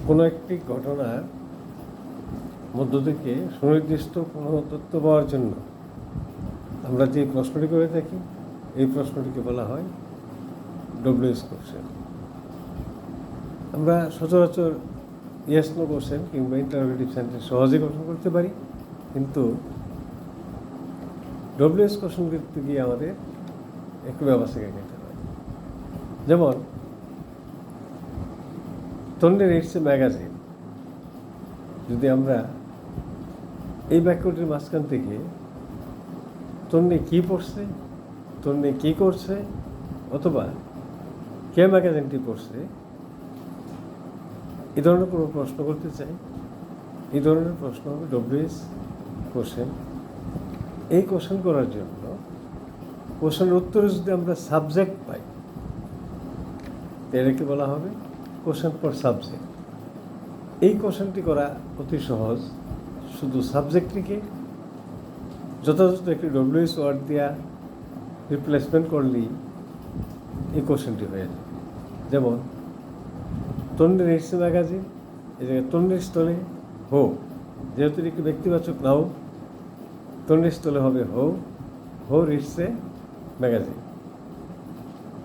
কোনো একটি ঘটনার মধ্য থেকে সুনির্দিষ্ট কোনো তথ্য পাওয়ার জন্য আমরা যে প্রশ্নটি করে থাকি এই প্রশ্নটিকে বলা হয় ডব্লিউএস কোশ্চেন। আমরা সচরাচর ইয়েস নো কোশ্চেন কিংবা ইন্টারোগেটিভ সেন্টেন্স সহজে গঠন করতে পারি, কিন্তু ডব্লিউএস কোশ্চেন করতে গিয়ে আমাদের একটু ব্যবস্থা নিতে হয়। যেমন তন্নি রিডস এ ম্যাগাজিন, যদি আমরা এই বাক্যটির মাঝখান থেকে তন্নি কী পড়ছে, তন্নি কী করছে, অথবা কে ম্যাগাজিনটি পড়ছে, এই ধরনের কোনো প্রশ্ন করতে চাই, এই ধরনের প্রশ্ন হবে ডব্লিউএস কোশ্চেন। এই কোশ্চেন করার জন্য কোশ্চেনের উত্তরে যদি আমরা সাবজেক্ট পাই, এটাকে বলা হবে কোশ্চেন ফর সাবজেক্ট। এই কোশ্চেনটি করা অতি সহজ, শুধু সাবজেক্টটিকে যথাযথ একটি ডব্লিউএস ওয়ার্ড দিয়া রিপ্লেসমেন্ট করলেই এই কোশ্চেনটি হয়ে যায়। যেমন তন্নি রিডস এ ম্যাগাজিন, এই জায়গায় তন্নির স্থলে হো, যেহেতু একটি ব্যক্তিবাচক নাউন, তন্নির স্থলে হবে হো, হো রিডস এ ম্যাগাজিন।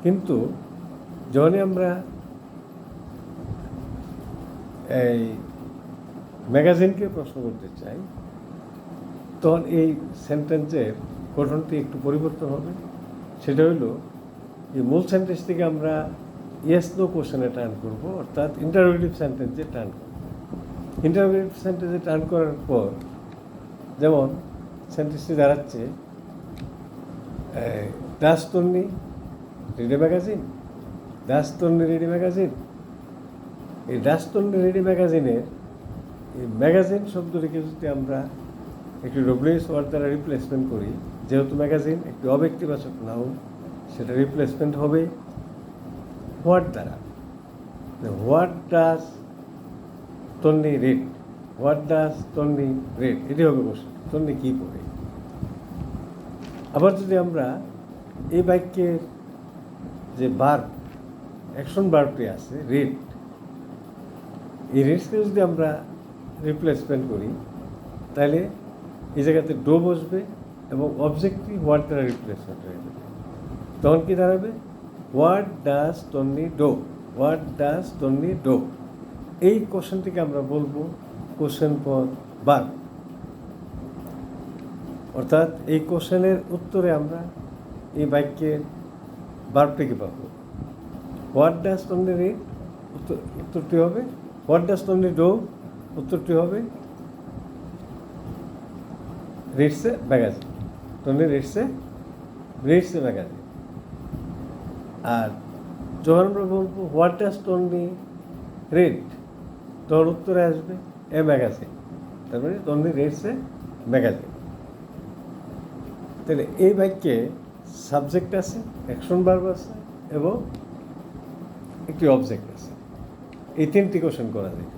কিন্তু যখনই আমরা এই ম্যাগাজিনকে প্রশ্ন করতে চাই, তখন এই সেন্টেন্সের গঠনটি একটু পরিবর্তন হবে। সেটা হলো এই মূল সেন্টেন্স থেকে আমরা ইয়েস নো কোশ্চেনে টার্ন করব, অর্থাৎ ইন্টারোগেটিভ সেন্টেন্সে টার্ন করব। ইন্টারোগেটিভ সেন্টেন্সে টার্ন করার পর যেমন সেন্টেন্সটি দাঁড়াচ্ছে does Tonni read a magazine, does Tonni read a magazine. এই ডাস তন্নি রিড এ ম্যাগাজিনের এই ম্যাগাজিন শব্দটিকে যদি আমরা একটি ডব্লিউএস ওয়ার্ড দ্বারা রিপ্লেসমেন্ট করি, যেহেতু ম্যাগাজিন একটি অব্যক্তিবাচক নাউন, সেটা রিপ্লেসমেন্ট হবে হোয়াট দ্বারা। What does Tonni read, what does Tonni read, এটি হবে কোশ্চেন, তন্নি কী পড়ে। আবার যদি আমরা এই বাক্যের যে ভার্ব, অ্যাকশন ভার্বটি আছে রিড, এই রিডসকে যদি আমরা রিপ্লেসমেন্ট করি, তাহলে এই জায়গাতে ডো বসবে এবং অবজেক্টটি হোয়াট দ্বারা রিপ্লেসমেন্ট হয়ে যাবে। তখন কি দাঁড়াবে? What does Tanni do, what does Tanni do. এই কোশ্চেনটিকে আমরা বলবো কোশ্চেন ফর ভার্ব, অর্থাৎ এই কোশ্চেনের উত্তরে আমরা এই বাক্যের ভার্বটিকে পাবো। হোয়াট ডাস তন্নি রিড, উত্তরটি হবে হোয়াট ডাস তন্নি ডো, উত্তরটি হবে reads a magazine, Tonni reads a magazine. আর যখন আমরা বলবো হোয়াট ডাস তন্নি রিড, তখন উত্তরে আসবে এ ম্যাগাজিন, তার মানে তন্নি রিডস এ ম্যাগাজিন। তাহলে এই বাক্যে সাবজেক্ট আছে, অ্যাকশন ভার্ব আছে এবং একটি অবজেক্ট আছে। এই তিনটি কোশ্চেন করা যায়।